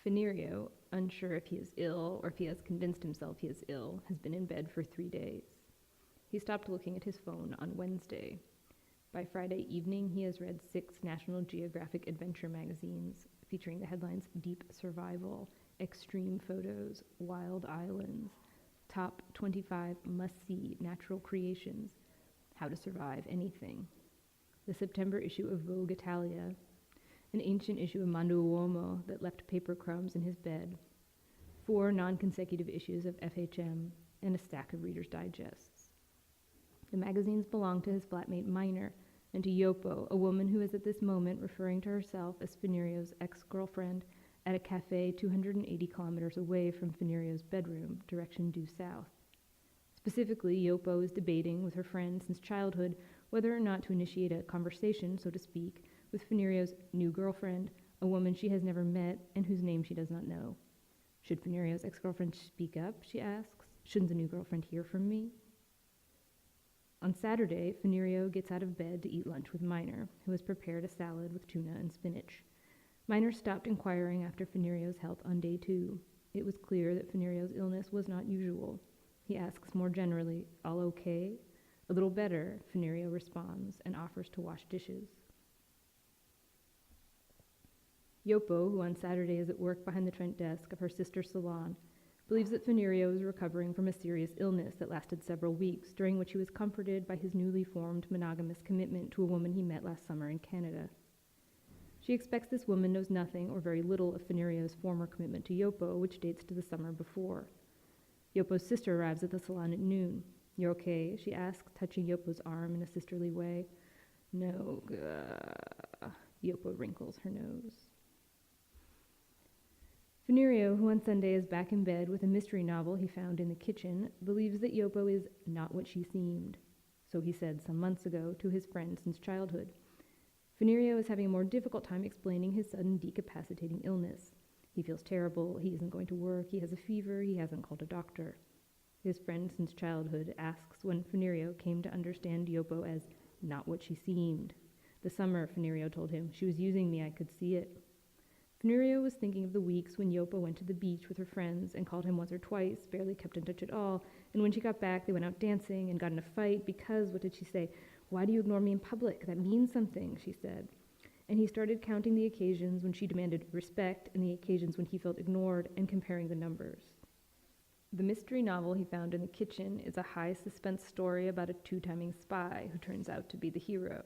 Venerio, unsure if he is ill or if he has convinced himself he is ill, has been in bed for 3 days. He stopped looking at his phone on Wednesday. By Friday evening, he has read 6 National Geographic adventure magazines featuring the headlines Deep Survival, Extreme Photos, Wild Islands, Top 25 Must-See Natural Creations, How to Survive Anything. The September issue of Vogue Italia, an ancient issue of Mondo Uomo that left paper crumbs in his bed, 4 non-consecutive issues of FHM, and a stack of Reader's Digests. The magazines belong to his flatmate Minor, and to Yopo, a woman who is at this moment referring to herself as Venerio's ex-girlfriend at a cafe 280 kilometers away from Venerio's bedroom, direction due south. Specifically, Yopo is debating with her friend since childhood whether or not to initiate a conversation, so to speak, with Venerio's new girlfriend, a woman she has never met and whose name she does not know. Should Venerio's ex-girlfriend speak up, she asks? Shouldn't the new girlfriend hear from me? On Saturday, Venerio gets out of bed to eat lunch with Minor, who has prepared a salad with tuna and spinach. Minor stopped inquiring after Venerio's health on day 2. It was clear that Venerio's illness was not usual. He asks more generally, all okay? A little better, Venerio responds and offers to wash dishes. Yopo, who on Saturday is at work behind the front desk of her sister's salon, believes that Venerio is recovering from a serious illness that lasted several weeks, during which he was comforted by his newly formed monogamous commitment to a woman he met last summer in Canada. She expects this woman knows nothing or very little of Venerio's former commitment to Yopo, which dates to the summer before. Yopo's sister arrives at the salon at noon. "You're okay?" she asks, touching Yopo's arm in a sisterly way. "No, Yopo wrinkles her nose. Venerio, who on Sunday is back in bed with a mystery novel he found in the kitchen, believes that Yopo is not what she seemed. So he said some months ago to his friend since childhood. Venerio is having a more difficult time explaining his sudden decapacitating illness. He feels terrible, he isn't going to work, he has a fever, he hasn't called a doctor. His friend since childhood asks when Venerio came to understand Yopo as not what she seemed. The summer, Venerio told him, she was using me, I could see it. Venerio was thinking of the weeks when Yopo went to the beach with her friends and called him once or twice, barely kept in touch at all, and when she got back, they went out dancing and got in a fight because, what did she say? "Why do you ignore me in public? That means something," she said. And he started counting the occasions when she demanded respect and the occasions when he felt ignored and comparing the numbers. The mystery novel he found in the kitchen is a high-suspense story about a two-timing spy who turns out to be the hero.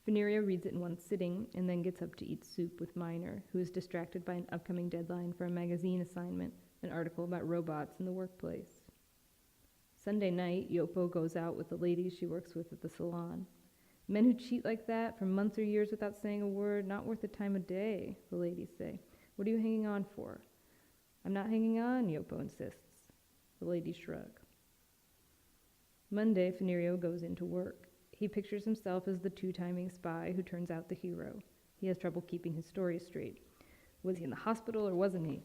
Venerio reads it in one sitting and then gets up to eat soup with Minor, who is distracted by an upcoming deadline for a magazine assignment, an article about robots in the workplace. Sunday night, Yopo goes out with the ladies she works with at the salon. Men who cheat like that for months or years without saying a word, not worth the time of day, the ladies say. What are you hanging on for? I'm not hanging on, Yopo insists. The ladies shrug. Monday, Venerio goes into work. He pictures himself as the two-timing spy who turns out the hero. He has trouble keeping his story straight. Was he in the hospital or wasn't he?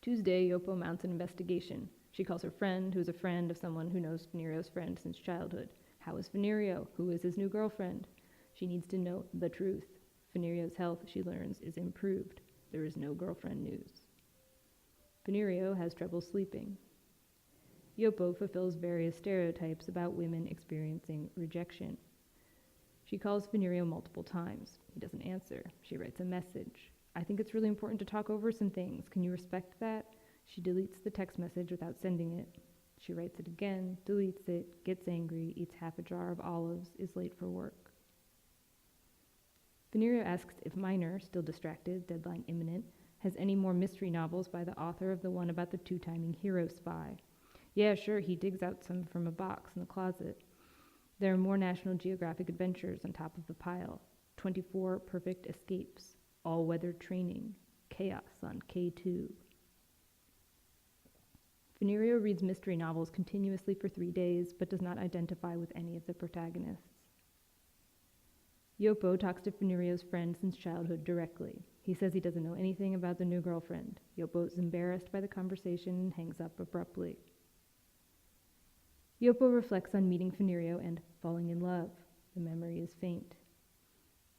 Tuesday, Yopo mounts an investigation. She calls her friend, who is a friend of someone who knows Venerio's friend since childhood. How is Venerio? Who is his new girlfriend? She needs to know the truth. Venerio's health, she learns, is improved. There is no girlfriend news. Venerio has trouble sleeping. Yopo fulfills various stereotypes about women experiencing rejection. She calls Venerio multiple times. He doesn't answer. She writes a message. I think it's really important to talk over some things. Can you respect that? She deletes the text message without sending it. She writes it again, deletes it, gets angry, eats half a jar of olives, is late for work. Venerio asks if Minor, still distracted, deadline imminent, has any more mystery novels by the author of the one about the two-timing hero spy. Yeah, sure, he digs out some from a box in the closet. There are more National Geographic adventures on top of the pile. 24 perfect escapes, all-weather training, chaos on K2. Venerio reads mystery novels continuously for 3 days, but does not identify with any of the protagonists. Yopo talks to Venerio's friend since childhood directly. He says he doesn't know anything about the new girlfriend. Yopo is embarrassed by the conversation and hangs up abruptly. Yopo reflects on meeting Venerio and falling in love. The memory is faint.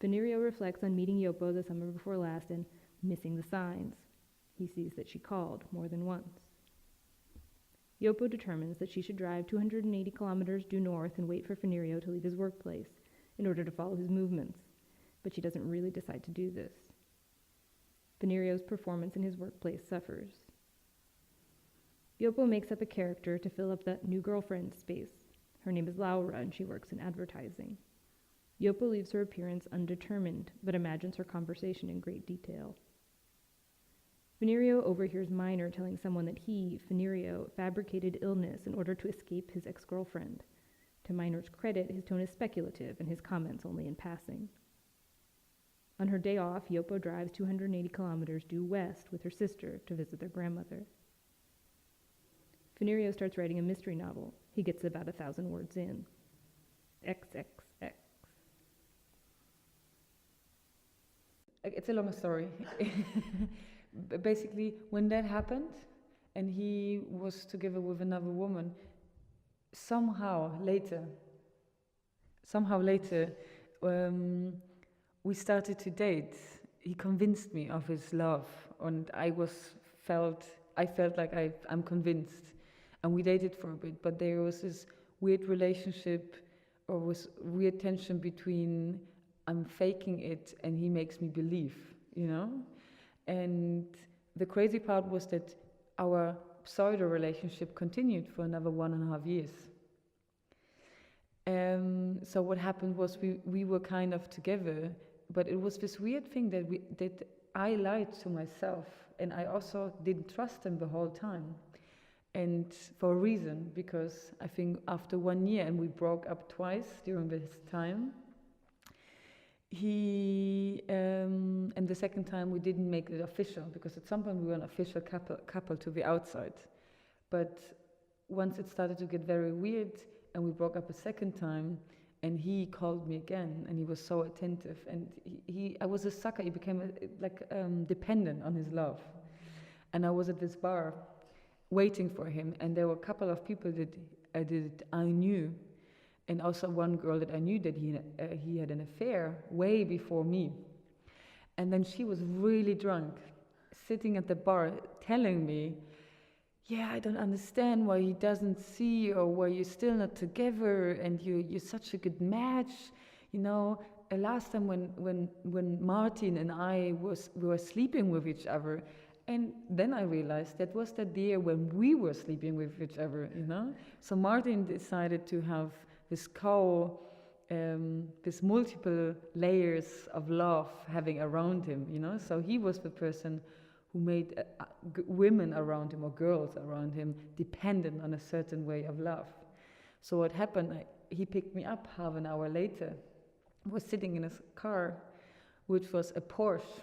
Venerio reflects on meeting Yopo the summer before last and missing the signs. He sees that she called more than once. Yopo determines that she should drive 280 kilometers due north and wait for Venerio to leave his workplace in order to follow his movements, but she doesn't really decide to do this. Venerio's performance in his workplace suffers. Yopo makes up a character to fill up that new girlfriend space. Her name is Laura and she works in advertising. Yopo leaves her appearance undetermined, but imagines her conversation in great detail. Venerio overhears Minor telling someone that he, Venerio, fabricated illness in order to escape his ex-girlfriend. To Minor's credit, his tone is speculative and his comments only in passing. On her day off, Yopo drives 280 kilometers due west with her sister to visit their grandmother. Venerio starts writing a mystery novel. He gets about 1,000 words in. XXX. It's a long story. Basically, when that happened, and he was together with another woman, somehow later, we started to date. He convinced me of his love, and I felt like I'm convinced. And we dated for a bit, but there was this weird relationship, or was weird tension between I'm faking it and he makes me believe, you know? And the crazy part was that our pseudo relationship continued for another 1.5 years. So what happened was we were kind of together, but it was this weird thing that I lied to myself, and I also didn't trust him the whole time. And for a reason, because I think after 1 year, and we broke up twice during this time, and the second time we didn't make it official, because at some point we were an official couple to the outside. But once it started to get very weird, and we broke up a second time, and he called me again, and he was so attentive, and I was a sucker. He became dependent on his love. And I was at this bar waiting for him, and there were a couple of people that I knew, and also one girl that I knew that he had an affair way before me. And then she was really drunk, sitting at the bar, telling me, yeah, I don't understand why he doesn't see, or why you're still not together, and you're such a good match. You know, last time when Martin and I we were sleeping with each other, and then I realized that was that year when we were sleeping with each other, you know? So Martin decided to have this this multiple layers of love having around him, you know? So he was the person who made women around him, or girls around him, dependent on a certain way of love. So what happened, he picked me up half an hour later, was sitting in his car, which was a Porsche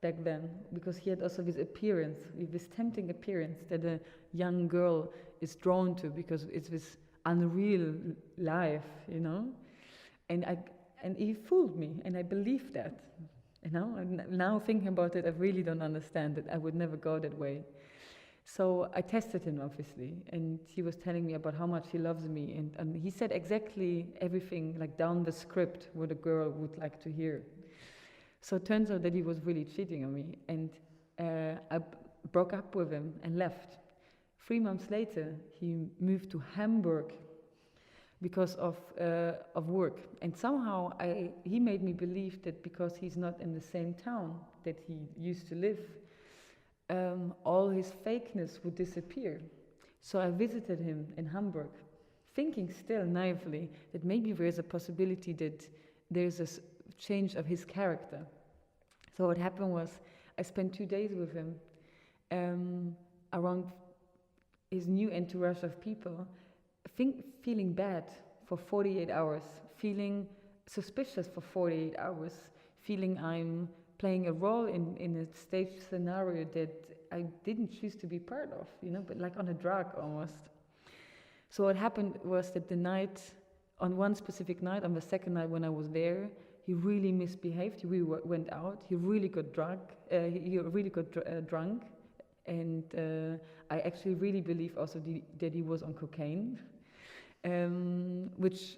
back then, because he had also this appearance, this tempting appearance that a young girl is drawn to, because it's this unreal life, you know? And he fooled me, and I believed that, you know? And now thinking about it, I really don't understand it. I would never go that way. So I tested him, obviously, and he was telling me about how much he loves me, and he said exactly everything, like down the script, what a girl would like to hear. So it turns out that he was really cheating on me, and I broke up with him and left. 3 months later, he moved to Hamburg because of work, and somehow he made me believe that because he's not in the same town that he used to live, all his fakeness would disappear. So I visited him in Hamburg, thinking still naively that maybe there's a possibility that there's a change of his character. So what happened was I spent 2 days with him around his new entourage of people, feeling bad for 48 hours, feeling suspicious for 48 hours, feeling I'm playing a role in a stage scenario that I didn't choose to be part of, you know, but like on a drug almost. So what happened was that on one specific night, on the second night when I was there, he really misbehaved. We went out. He really got drunk. Drunk, and I actually really believe also that he was on cocaine, which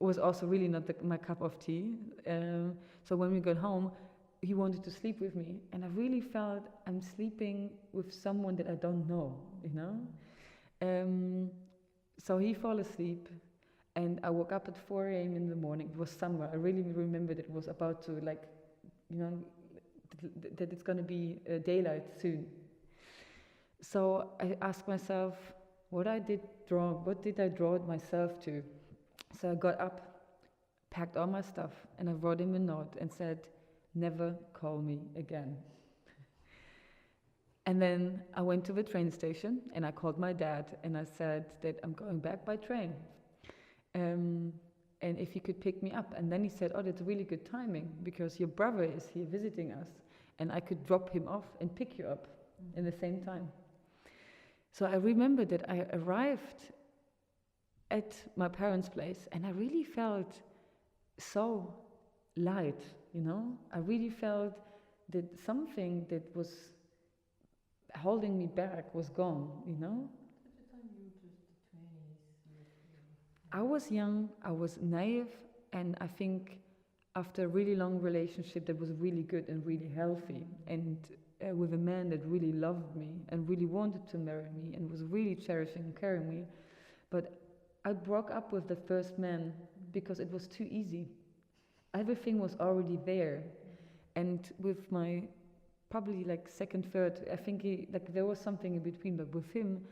was also really not my cup of tea. So when we got home, he wanted to sleep with me, and I really felt I'm sleeping with someone that I don't know, you know. So he fell asleep, and I woke up at 4 a.m. in the morning. It was summer. I really remember that it was about to, like, you know, that it's going to be daylight soon. So I asked myself, what did I draw myself to? So I got up, packed all my stuff, and I wrote him a note and said, never call me again. And then I went to the train station and I called my dad and I said that I'm going back by train. And if he could pick me up. And then he said, oh, that's really good timing because your brother is here visiting us and I could drop him off and pick you up in the same time. So I remember that I arrived at my parents' place and I really felt so light, you know. I really felt that something that was holding me back was gone, you know. At the time you were just 20s. I was young, I was naive, and I think after a really long relationship that was really good and really healthy, and with a man that really loved me and really wanted to marry me and was really cherishing and caring me, but I broke up with the first man because it was too easy. Everything was already there, and with my probably like second, third, I think there was something in between, but with him,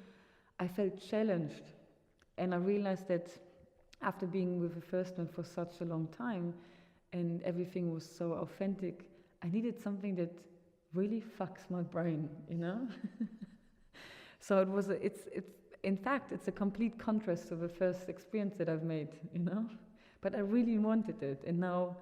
I felt challenged, and I realized that after being with the first one for such a long time, and everything was so authentic, I needed something that really fucks my brain, you know. So in fact it's a complete contrast to the first experience that I've made, you know. But I really wanted it, and now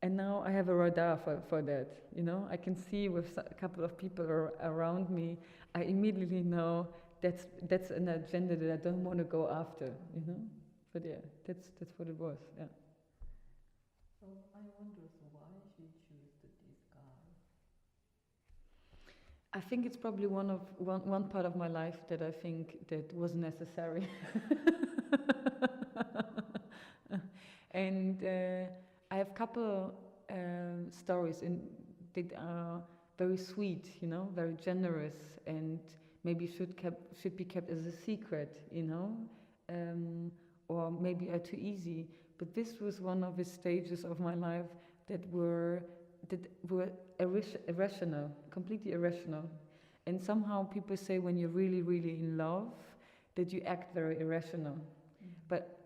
I have a radar for that, you know. I can see with a couple of people around me, I immediately know that's an agenda that I don't want to go after, you know. But yeah, that's what it was, yeah. So I wonder, so why she choose this guy? I think it's probably one part of my life that I think that was necessary. And I have a couple stories that are very sweet, you know, very generous, and maybe should be kept as a secret, you know, or maybe are too easy. But this was one of the stages of my life that were irrational, completely irrational. And somehow people say when you're really, really in love, that you act very irrational. But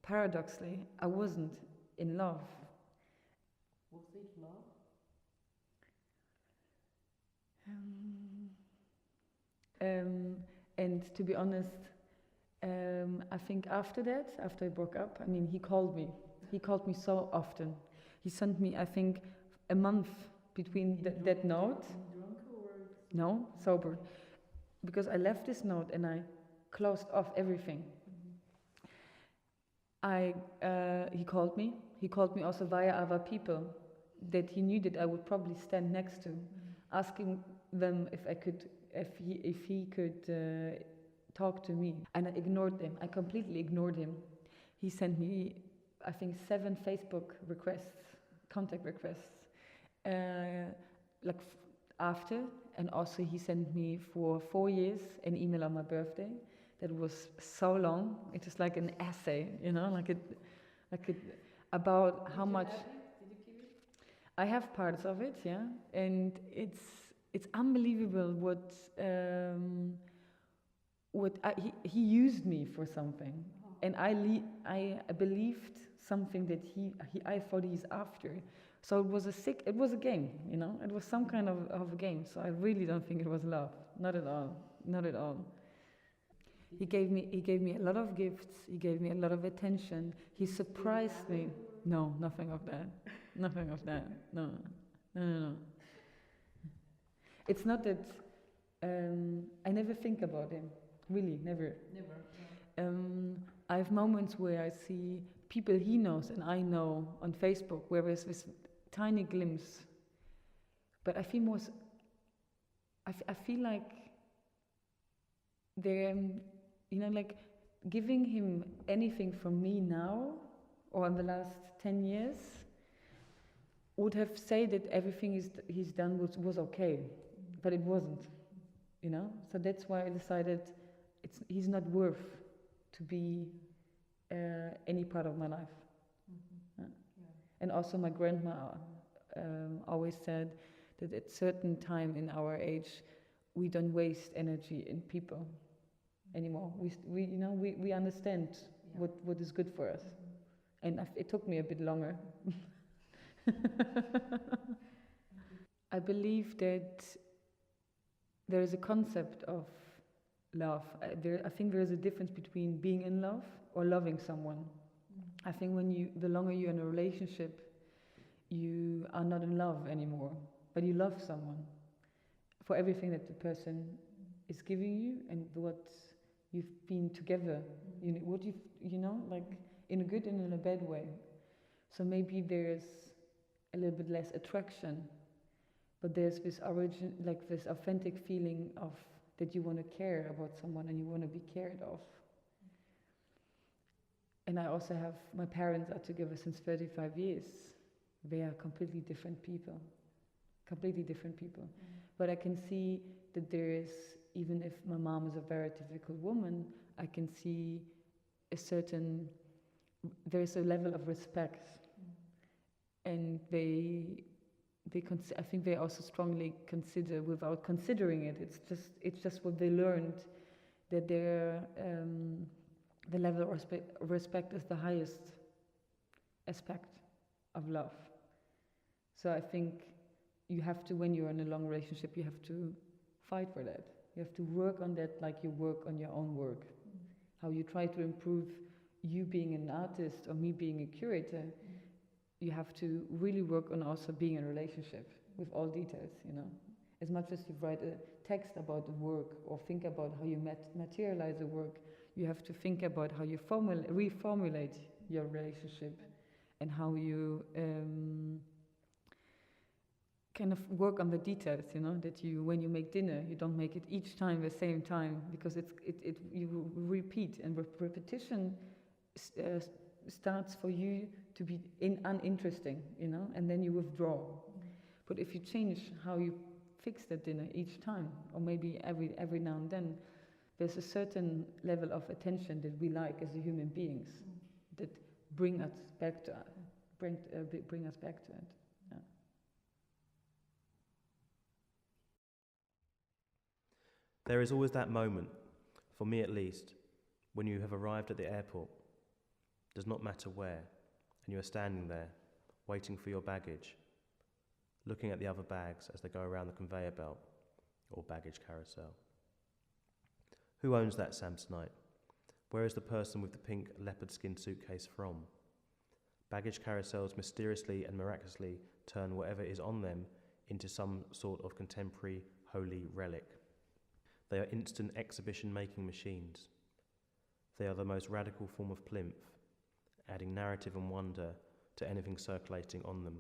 paradoxically, I wasn't in love. Was it love? And to be honest, I think after I broke up, I mean, he called me. He called me so often. He sent me, I think, a month between that note. Drunk or? No, sober. Because I left this note and I closed off everything. He called me. He called me also via other people that he knew that I would probably stand next to, asking them if he could talk to me. And I ignored them. I completely ignored him. He sent me, I think, 7 Facebook contact requests, after, and also he sent me for 4 years an email on my birthday that was so long. It was like an essay, you know, about how much. Did you keep it? I have parts of it, yeah, and it's unbelievable what he used me for something, and I believed something that I thought he's after. So it was a game, you know. It was some kind of a game. So I really don't think it was love, not at all, not at all. He gave me a lot of gifts. He gave me a lot of attention. He surprised me. No, nothing of that. Nothing of that. No. It's not that I never think about him. Really, never. Never. No. I have moments where I see people he knows and I know on Facebook, where there's this tiny glimpse. But I feel I feel like they're, you know, like giving him anything from me now, or in the last 10 years, would have said that everything he's done was okay, but it wasn't, you know? So that's why I decided he's not worth to be any part of my life. Mm-hmm. Yeah. Yeah. And also my grandma always said that at certain time in our age, we don't waste energy in people anymore. We understand what is good for us. And it took me a bit longer. I believe that there is a concept of love. I think there is a difference between being in love or loving someone. I think the longer you're in a relationship, you are not in love anymore, but you love someone for everything that the person is giving you and what you've been together. Like in a good and in a bad way. So maybe there's a little bit less attraction, but there's this this authentic feeling of that you want to care about someone and you want to be cared of. And I also have, my parents are together since 35 years. They are completely different people. But I can see that there is, even if my mom is a very difficult woman, I can see there's a level of respect. And I think they also strongly consider, without considering it, it's just what they learned, that the level of respect is the highest aspect of love. So I think you have to, when you're in a long relationship, you have to fight for that. You have to work on that like you work on your own work. How you try to improve you being an artist or me being a curator. You have to really work on also being in a relationship with all details, you know. As much as you write a text about the work or think about how you materialize the work, you have to think about how you reformulate your relationship and how you kind of work on the details, you know, that when you make dinner, you don't make it each time the same time, because you repeat, and repetition starts for you to be uninteresting, you know, and then you withdraw. But if you change how you fix that dinner each time, or maybe every now and then, there's a certain level of attention that we like as human beings that bring us back to it. Yeah. There is always that moment, for me at least, when you have arrived at the airport, does not matter where, and you are standing there, waiting for your baggage, looking at the other bags as they go around the conveyor belt or baggage carousel. Who owns that Samsonite? Where is the person with the pink leopard skin suitcase from? Baggage carousels mysteriously and miraculously turn whatever is on them into some sort of contemporary holy relic. They are instant exhibition-making machines. They are the most radical form of plinth, adding narrative and wonder to anything circulating on them.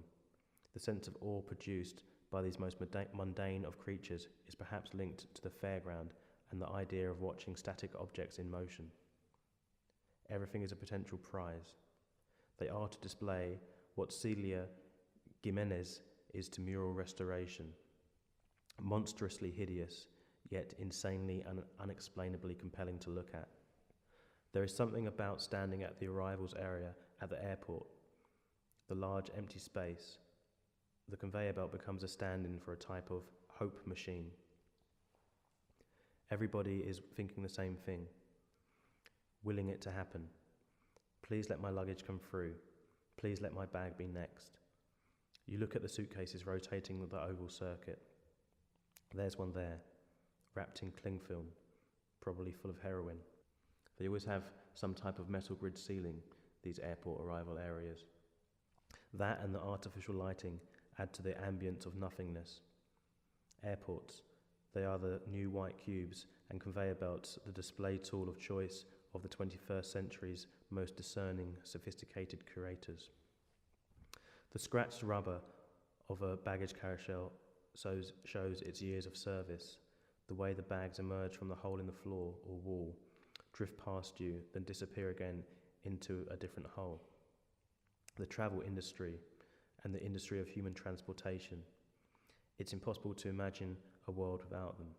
The sense of awe produced by these most mundane of creatures is perhaps linked to the fairground and the idea of watching static objects in motion. Everything is a potential prize. They are to display what Celia Gimenez is to mural restoration. Monstrously hideous, yet insanely and unexplainably compelling to look at. There is something about standing at the arrivals area at the airport, the large empty space. The conveyor belt becomes a stand-in for a type of hope machine. Everybody is thinking the same thing, willing it to happen. Please let my luggage come through. Please let my bag be next. You look at the suitcases rotating the oval circuit. There's one there, wrapped in cling film, probably full of heroin. They always have some type of metal grid ceiling, these airport arrival areas. That and the artificial lighting add to the ambience of nothingness. Airports, they are the new white cubes and conveyor belts, the display tool of choice of the 21st century's most discerning, sophisticated curators. The scratched rubber of a baggage carousel shows its years of service, the way the bags emerge from the hole in the floor or wall, drift past you, then disappear again into a different hole. The travel industry and the industry of human transportation. It's impossible to imagine a world without them.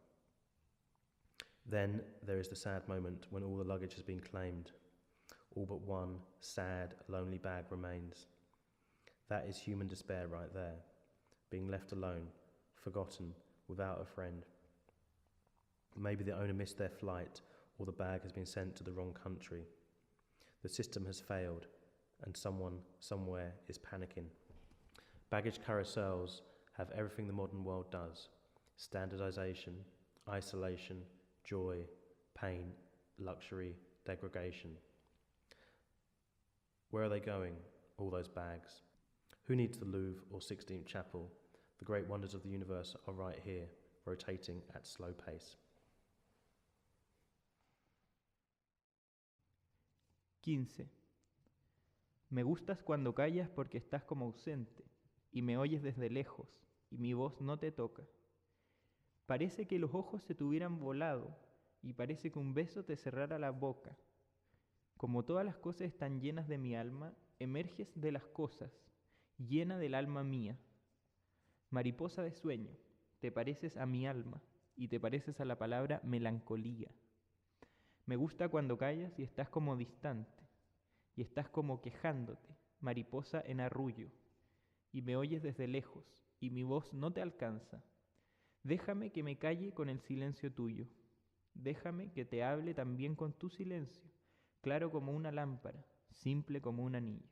Then there is the sad moment when all the luggage has been claimed. All but one sad, lonely bag remains. That is human despair right there, being left alone, forgotten, without a friend. Maybe the owner missed their flight, or the bag has been sent to the wrong country. The system has failed, and someone, somewhere, is panicking. Baggage carousels have everything the modern world does: standardization, isolation, joy, pain, luxury, degradation. Where are they going, all those bags? Who needs the Louvre or Sixtine Chapel? The great wonders of the universe are right here, rotating at slow pace. 15. Me gustas cuando callas porque estás como ausente y me oyes desde lejos y mi voz no te toca. Parece que los ojos se te hubieran volado y parece que un beso te cerrara la boca. Como todas las cosas están llenas de mi alma, emerges de las cosas, llena del alma mía. Mariposa de sueño, te pareces a mi alma y te pareces a la palabra melancolía. Me gusta cuando callas y estás como distante, y estás como quejándote, mariposa en arrullo, y me oyes desde lejos, y mi voz no te alcanza. Déjame que me calle con el silencio tuyo. Déjame que te hable también con tu silencio, claro como una lámpara, simple como un anillo.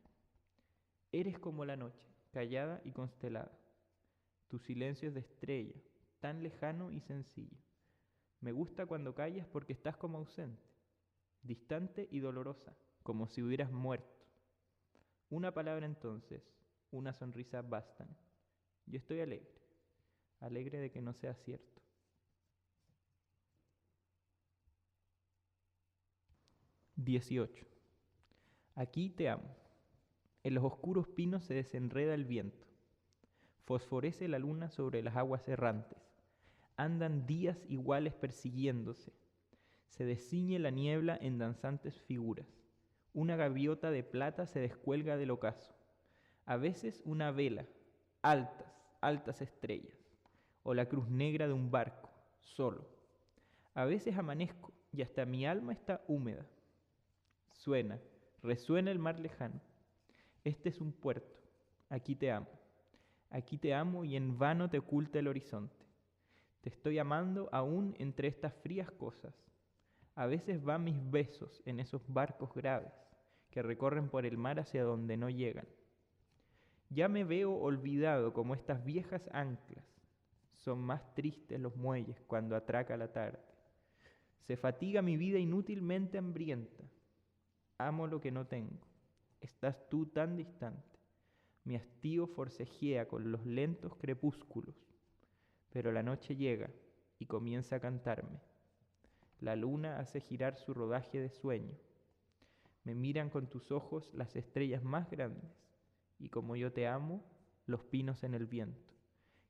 Eres como la noche, callada y constelada. Tu silencio es de estrella, tan lejano y sencillo. Me gusta cuando callas porque estás como ausente, distante y dolorosa, como si hubieras muerto. Una palabra entonces, una sonrisa bastan. Yo estoy alegre, alegre de que no sea cierto. 18. Aquí te amo. En los oscuros pinos se desenreda el viento. Fosforece la luna sobre las aguas errantes. Andan días iguales persiguiéndose. Se desciñe la niebla en danzantes figuras. Una gaviota de plata se descuelga del ocaso. A veces una vela, altas, altas estrellas. O la cruz negra de un barco, solo. A veces amanezco y hasta mi alma está húmeda. Suena, resuena el mar lejano. Este es un puerto. Aquí te amo. Aquí te amo y en vano te oculta el horizonte. Te estoy amando aún entre estas frías cosas. A veces van mis besos en esos barcos graves que recorren por el mar hacia donde no llegan. Ya me veo olvidado como estas viejas anclas. Son más tristes los muelles cuando atraca la tarde. Se fatiga mi vida inútilmente hambrienta. Amo lo que no tengo. Estás tú tan distante. Mi hastío forcejea con los lentos crepúsculos. Pero la noche llega y comienza a cantarme. La luna hace girar su rodaje de sueño. Me miran con tus ojos las estrellas más grandes. Y como yo te amo, los pinos en el viento.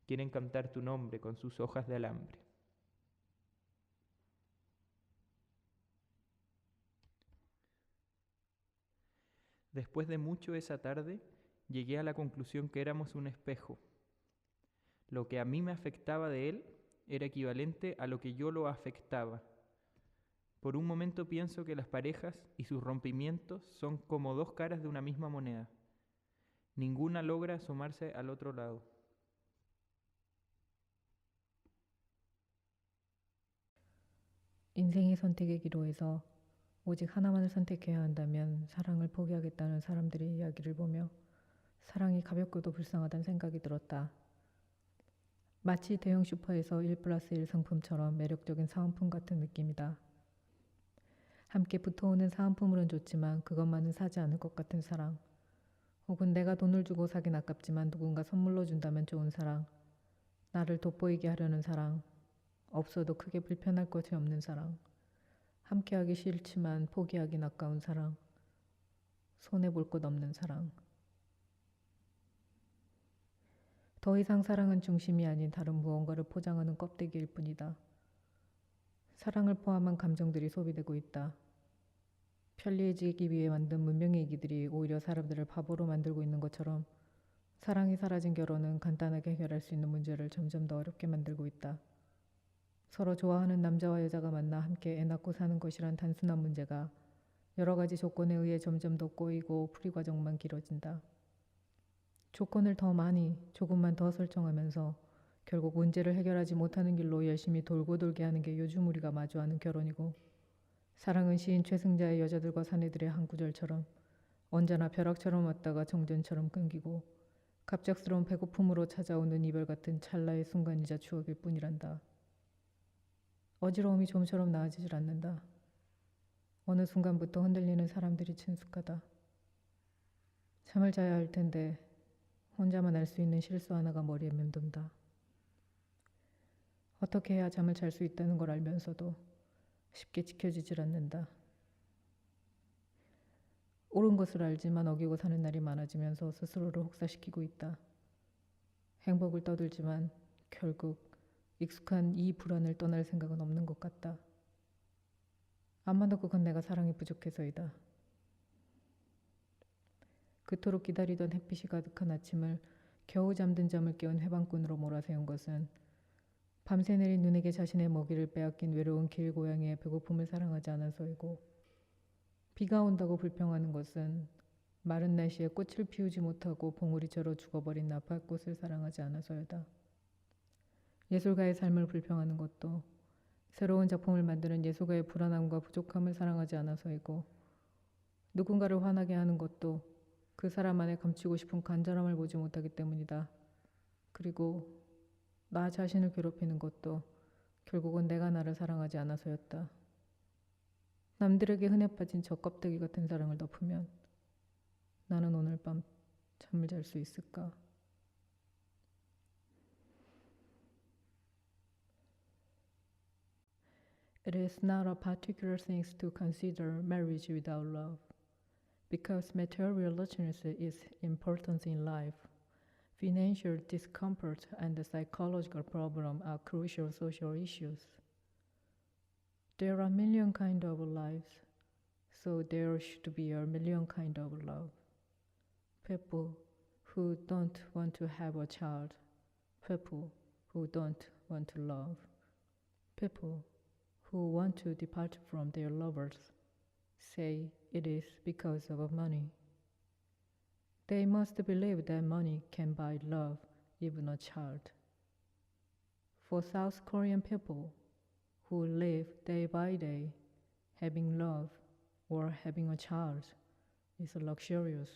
Quieren cantar tu nombre con sus hojas de alambre. Después de mucho esa tarde, llegué a la conclusión que éramos un espejo. Lo que a mí me afectaba de él era equivalente a lo que yo lo afectaba. Por un momento pienso que las parejas y sus rompimientos son como dos caras de una misma moneda. Ninguna logra asomarse al otro lado. 인생의 선택의 기로에서 오직 하나만을 선택해야 한다면 사랑을 포기하겠다는 사람들의 이야기를 보며 사랑이 가볍고도 불쌍하다는 생각이 들었다. 마치 대형 슈퍼에서 1+1 상품처럼 매력적인 사은품 같은 느낌이다. 함께 붙어오는 사은품으론 좋지만 그것만은 사지 않을 것 같은 사랑. 혹은 내가 돈을 주고 사긴 아깝지만 누군가 선물로 준다면 좋은 사랑. 나를 돋보이게 하려는 사랑. 없어도 크게 불편할 것이 없는 사랑. 함께하기 싫지만 포기하긴 아까운 사랑. 손해볼 것 없는 사랑. 더 이상 사랑은 중심이 아닌 다른 무언가를 포장하는 껍데기일 뿐이다. 사랑을 포함한 감정들이 소비되고 있다. 편리해지기 위해 만든 문명의 이기들이 오히려 사람들을 바보로 만들고 있는 것처럼 사랑이 사라진 결혼은 간단하게 해결할 수 있는 문제를 점점 더 어렵게 만들고 있다. 서로 좋아하는 남자와 여자가 만나 함께 애 낳고 사는 것이란 단순한 문제가 여러 가지 조건에 의해 점점 더 꼬이고 풀이 과정만 길어진다. 조건을 더 많이, 조금만 더 설정하면서 결국 문제를 해결하지 못하는 길로 열심히 돌고 돌게 하는 게 요즘 우리가 마주하는 결혼이고, 사랑은 시인 최승자의 여자들과 사내들의 한 구절처럼 언제나 벼락처럼 왔다가 정전처럼 끊기고 갑작스러운 배고픔으로 찾아오는 이별 같은 찰나의 순간이자 추억일 뿐이란다. 어지러움이 좀처럼 나아지질 않는다. 어느 순간부터 흔들리는 사람들이 친숙하다. 잠을 자야 할 텐데 혼자만 알 수 있는 실수 하나가 머리에 맴돈다. 어떻게 해야 잠을 잘 수 있다는 걸 알면서도 쉽게 지켜지질 않는다. 옳은 것을 알지만 어기고 사는 날이 많아지면서 스스로를 혹사시키고 있다. 행복을 떠들지만 결국 익숙한 이 불안을 떠날 생각은 없는 것 같다. 아마도 그건 내가 사랑이 부족해서이다. 그토록 기다리던 햇빛이 가득한 아침을 겨우 잠든 잠을 깨운 해방꾼으로 몰아세운 것은 밤새 내린 눈에게 자신의 먹이를 빼앗긴 외로운 길고양이의 배고픔을 사랑하지 않아서이고, 비가 온다고 불평하는 것은 마른 날씨에 꽃을 피우지 못하고 봉우리처럼 죽어버린 나팔꽃을 사랑하지 않아서이다. 예술가의 삶을 불평하는 것도 새로운 작품을 만드는 예술가의 불안함과 부족함을 사랑하지 않아서이고, 누군가를 화나게 하는 것도 그 사람 안에 감추고 싶은 간절함을 보지 못하기 때문이다. 그리고 나 자신을 괴롭히는 것도 결국은 내가 나를 사랑하지 않아서였다. 남들에게 흔해 빠진 저 껍데기 같은 사랑을 덮으면 나는 오늘 밤 잠을 잘 수 있을까? It is not a particular thing to consider marriage without love, because material richness is important in life. Financial discomfort and the psychological problem are crucial social issues. There are a million kinds of lives, so there should be a million kinds of love. People who don't want to have a child, people who don't want to love, people who want to depart from their lovers say it is because of money. They must believe that money can buy love, even a child. For South Korean people who live day by day, having love or having a child is luxurious.